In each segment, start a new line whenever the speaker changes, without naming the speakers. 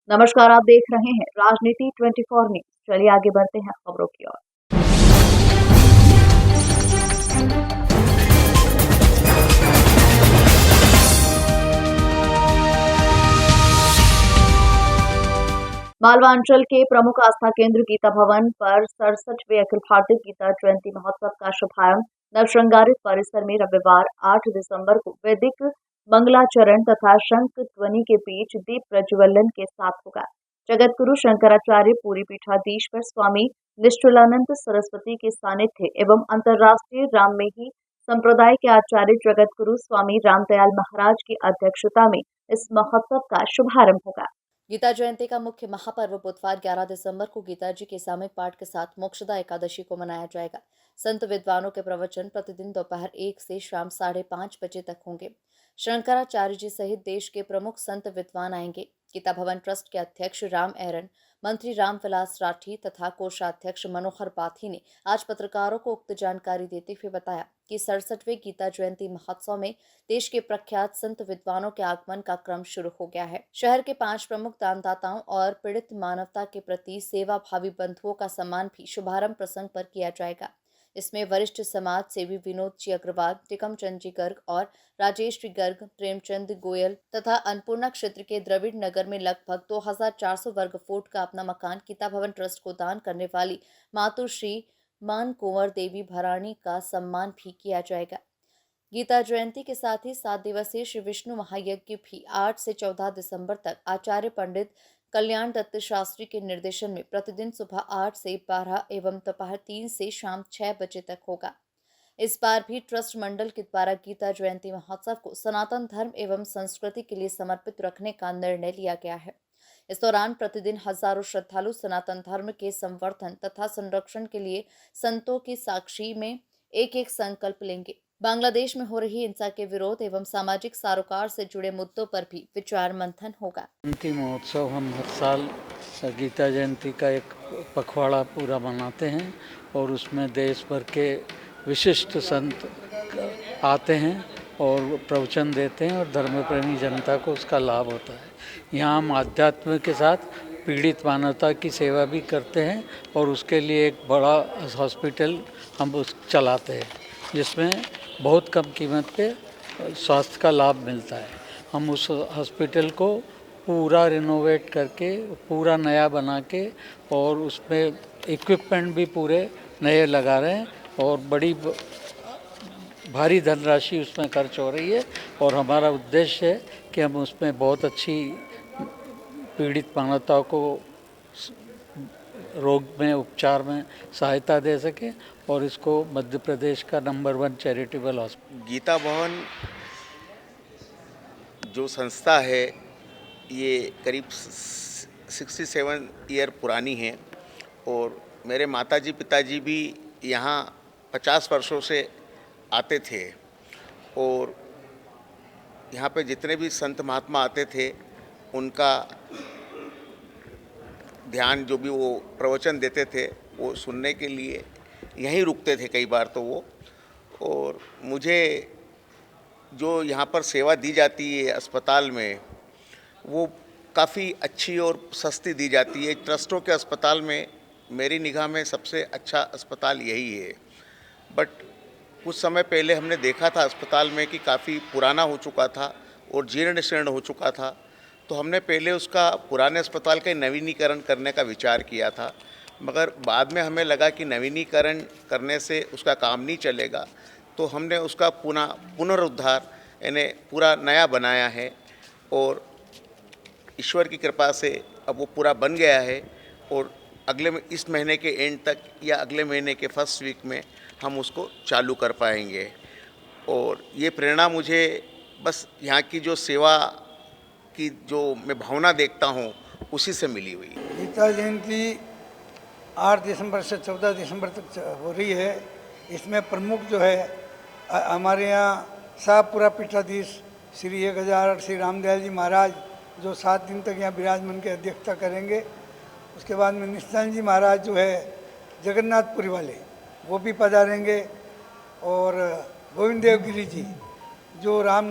नमस्कार, आप देख रहे हैं राजनीति 24 न्यूज। चलिए आगे बढ़ते हैं खबरों की ओर। मालवा अंचल के प्रमुख आस्था केंद्र गीता भवन पर 67वें अखिल भारतीय गीता जयंती महोत्सव का शुभारंभ नवश्रृंगारित परिसर में रविवार 8 दिसंबर को वैदिक मंगलाचरण तथा शंख ध्वनि के बीच दीप प्रज्वलन के साथ होगा। जगत गुरु शंकराचार्य पूरी पीठाधीश्वर स्वामी निश्चलानंद सरस्वती के सानिध्य एवं अंतर्राष्ट्रीय राममेही संप्रदाय के आचार्य जगत गुरु स्वामी रामदयाल महाराज की अध्यक्षता में इस महोत्सव का शुभारंभ होगा।
गीता जयंती का मुख्य महापर्व बुधवार 11 दिसंबर को गीता जी के सामूहिक पाठ के साथ मोक्षदा एकादशी को मनाया जाएगा। संत विद्वानों के प्रवचन प्रतिदिन दोपहर 1 से शाम 5:30 बजे तक होंगे। शंकराचार्य जी सहित देश के प्रमुख संत विद्वान आएंगे। गीता भवन ट्रस्ट के अध्यक्ष राम एरन, मंत्री रामविलास राठी तथा कोषाध्यक्ष मनोहर पाथी ने आज पत्रकारों को उक्त जानकारी देते हुए बताया कि 67वें गीता जयंती महोत्सव में देश के प्रख्यात संत विद्वानों के आगमन का क्रम शुरू हो गया है। शहर के 5 प्रमुख दानदाताओं और पीड़ित मानवता के प्रति सेवा भावी बंधुओं का सम्मान भी शुभारंभ प्रसंग पर किया जाएगा। इसमें वरिष्ठ समाज सेवी विनोद जी अग्रवाल, टिकम चंद जी गर्ग और राजेश जी गर्ग, प्रेमचंद गोयल तथा अन्नपूर्णा क्षेत्र के द्रविड़ नगर में लगभग 2400 वर्ग फुट का अपना मकान गीता भवन ट्रस्ट को दान करने वाली मातु श्री मान कुंवर देवी भरानी का सम्मान भी किया जाएगा। गीता जयंती के साथ ही 7 दिवसीय श्री विष्णु महायज्ञ भी 8 से 14 दिसंबर तक आचार्य पंडित कल्याण दत्त शास्त्री के निर्देशन में प्रतिदिन सुबह 8 से 12 एवं दोपहर 3 से शाम 6 बजे तक होगा। इस बार भी ट्रस्ट मंडल के द्वारा गीता जयंती महोत्सव को सनातन धर्म एवं संस्कृति के लिए समर्पित रखने का निर्णय लिया गया है। इस दौरान प्रतिदिन हजारों श्रद्धालु सनातन धर्म के संवर्धन तथा संरक्षण के लिए संतों की साक्षी में एक संकल्प लेंगे। बांग्लादेश में हो रही हिंसा के विरोध एवं सामाजिक सरोकार से जुड़े मुद्दों पर भी विचार मंथन होगा।
जयंती महोत्सव हम हर साल गीता जयंती का एक पखवाड़ा पूरा मनाते हैं और उसमें देश भर के विशिष्ट संत आते हैं और प्रवचन देते हैं और धर्मप्रेमी जनता को उसका लाभ होता है। यहाँ हम आध्यात्म के साथ पीड़ित मानवता की सेवा भी करते हैं और उसके लिए एक बड़ा हॉस्पिटल हम चलाते हैं जिसमें बहुत कम कीमत पे स्वास्थ्य का लाभ मिलता है। हम उस हॉस्पिटल को पूरा रिनोवेट करके पूरा नया बना के और उसमें इक्विपमेंट भी पूरे नए लगा रहे हैं और बड़ी भारी धनराशि उसमें खर्च हो रही है और हमारा उद्देश्य है कि हम उसमें बहुत अच्छी पीड़ित मानवताओं को रोग में उपचार में सहायता दे सकें और इसको मध्य प्रदेश का नंबर 1 चैरिटेबल हॉस्पिटल।
गीता भवन जो संस्था है ये करीब 67 ईयर पुरानी है और मेरे माताजी पिताजी भी यहाँ 50 वर्षों से आते थे और यहाँ पे जितने भी संत महात्मा आते थे उनका ध्यान जो भी वो प्रवचन देते थे वो सुनने के लिए यहीं रुकते थे कई बार तो वो। और मुझे जो यहाँ पर सेवा दी जाती है अस्पताल में वो काफ़ी अच्छी और सस्ती दी जाती है। ट्रस्टों के अस्पताल में मेरी निगाह में सबसे अच्छा अस्पताल यही है। बट कुछ समय पहले हमने देखा था अस्पताल में कि काफ़ी पुराना हो चुका था और जीर्ण शीर्ण हो चुका था, तो हमने पहले उसका पुराने अस्पताल का नवीनीकरण करने का विचार किया था, मगर बाद में हमें लगा कि नवीनीकरण करने से उसका काम नहीं चलेगा, तो हमने उसका पुनरुद्धार यानी पूरा नया बनाया है और ईश्वर की कृपा से अब वो पूरा बन गया है और इस महीने के एंड तक या अगले महीने के फर्स्ट वीक में हम उसको चालू कर पाएंगे। और ये प्रेरणा मुझे बस यहाँ की जो सेवा की जो मैं भावना देखता हूँ उसी से मिली हुई।
गीता जयंती 8 दिसंबर से 14 दिसंबर तक हो रही है। इसमें प्रमुख जो है हमारे यहाँ शाहपुरा पीठाधीश श्री 1008 श्री रामदयाल जी महाराज जो 7 दिन तक यहाँ विराजमान की अध्यक्षता करेंगे। उसके बाद में नित्यानंद जी महाराज जो है जगन्नाथपुरी वाले वो भी पधारेंगे और गोविंद देव गिरी जी जो राम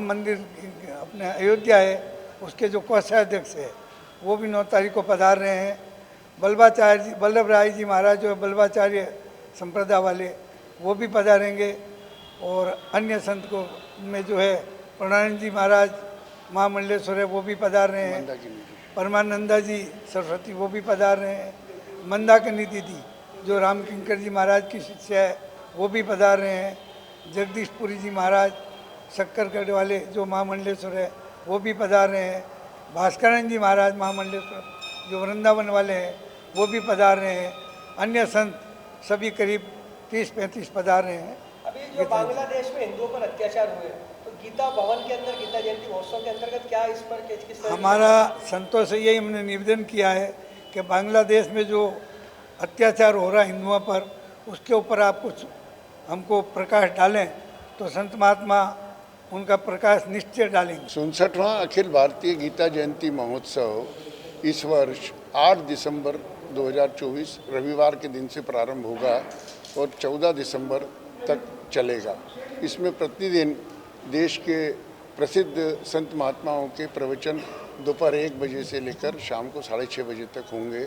मंदिर अपने अयोध्या है उसके जो कोषाध्यक्ष है वो भी 9 तारीख को पधार रहे हैं। वल्लभ राय जी महाराज जो बल्लभाचार्य संप्रदाय वाले वो भी पधारेंगे और अन्य संत को में जो है प्रणानंद जी महाराज महामंडलेश्वर है वो भी पधार रहे हैं। परमानंदा जी सरस्वती वो भी पधार रहे हैं। मंदाकिनी दीदी जो राम किंकर जी महाराज की शिष्या है वो भी पधार रहे हैं। जगदीशपुरी जी महाराज शक्करगढ़ वाले जो महामंडलेश्वर है वो भी पधार रहे हैं। भास्करन जी महाराज महामंडलेश्वर जो वृंदावन वाले हैं वो भी पधार रहे हैं। अन्य संत सभी करीब 30-35 पधार रहे हैं।
अभी जो बांग्लादेश में हिंदुओं पर अत्याचार हुए तो गीता भवन के अंदर गीता जयंती महोत्सव के अंतर्गत क्या इस पर किस तरह
हमारा संतों से यही हमने निवेदन किया है कि बांग्लादेश में जो अत्याचार हो रहा है हिंदुओं पर उसके ऊपर आप कुछ हमको प्रकाश डालें तो संत महात्मा उनका प्रकाश निश्चय डालेंगे।
67वां अखिल भारतीय गीता जयंती महोत्सव इस वर्ष 8 दिसंबर 2024 रविवार के दिन से प्रारंभ होगा और 14 दिसंबर तक चलेगा। इसमें प्रतिदिन देश के प्रसिद्ध संत महात्माओं के प्रवचन दोपहर 1 बजे से लेकर शाम को 6:30 बजे तक होंगे।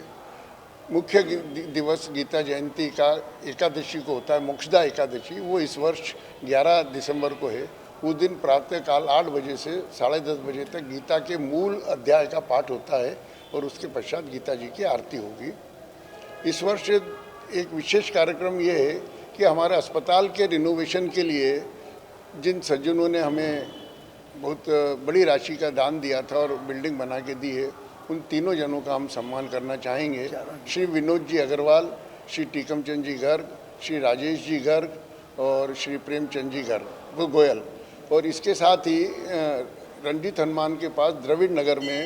मुख्य दिवस गीता जयंती का एकादशी को होता है, मोक्षदा एकादशी, वो इस वर्ष 11 दिसंबर को है। उस दिन प्रातःकाल 8 बजे से 10:30 बजे तक गीता के मूल अध्याय का पाठ होता है और उसके पश्चात गीता जी की आरती होगी। इस वर्ष एक विशेष कार्यक्रम ये है कि हमारे अस्पताल के रिनोवेशन के लिए जिन सज्जनों ने हमें बहुत बड़ी राशि का दान दिया था और बिल्डिंग बना के दी है, उन तीनों जनों का हम सम्मान करना चाहेंगे। श्री विनोद जी अग्रवाल, श्री टीकमचंद जी गर्ग, श्री राजेश जी गर्ग और श्री प्रेमचंद जी गर्ग गोयल। और इसके साथ ही रंजीत हनुमान के पास द्रविड़ नगर में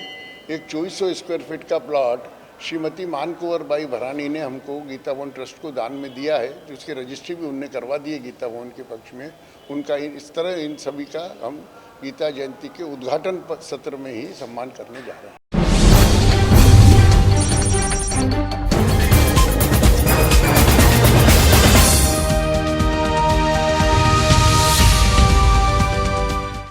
एक 2400 स्क्वायर फीट का प्लॉट श्रीमती मानकुंवर बाई भरानी ने हमको गीता भवन ट्रस्ट को दान में दिया है, जिसकी रजिस्ट्री भी उनने करवा दी है गीता भवन के पक्ष में। उनका इस तरह इन सभी का हम गीता जयंती के उद्घाटन सत्र में ही सम्मान करने जा रहे हैं।